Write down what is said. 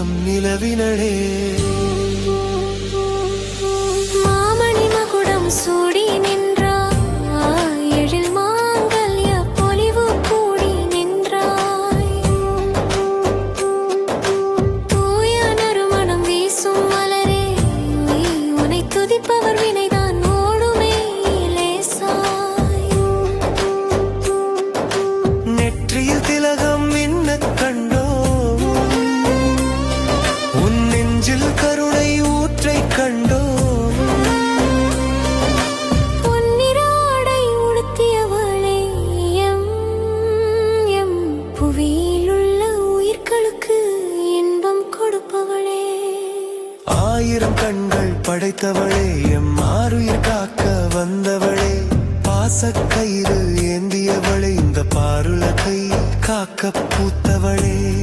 நம் நிலவினளே. மாமணி மகுடம் சூடி நின்றாய், எழில் மாங்கல்ய பொலிவு கூடி நின்றாய். தூய நறுமணம் வீசும் மலரே, உனை துதிப்பவர் வினைதான் ஓடுமே லேசாய். நெற்றியில் திலகம் மின்னக் கண்டோம், உன் நெஞ்சில் கருணை ஊற்றைக் கண்டோம். பொன்னிறாடை உடுத்தியவளே, எம் எம் புவியிலுள்ள உயிர்களுக்கு இன்பம் கொடுப்பவளே. ஆயிரம் கண்கள் படைத்தவளே, எம் ஆருயிர் காக்க வந்தவளே. பாசக்கயிறு ஏந்தியவளே, இந்த பாருலகை காக்க பூத்தவளே.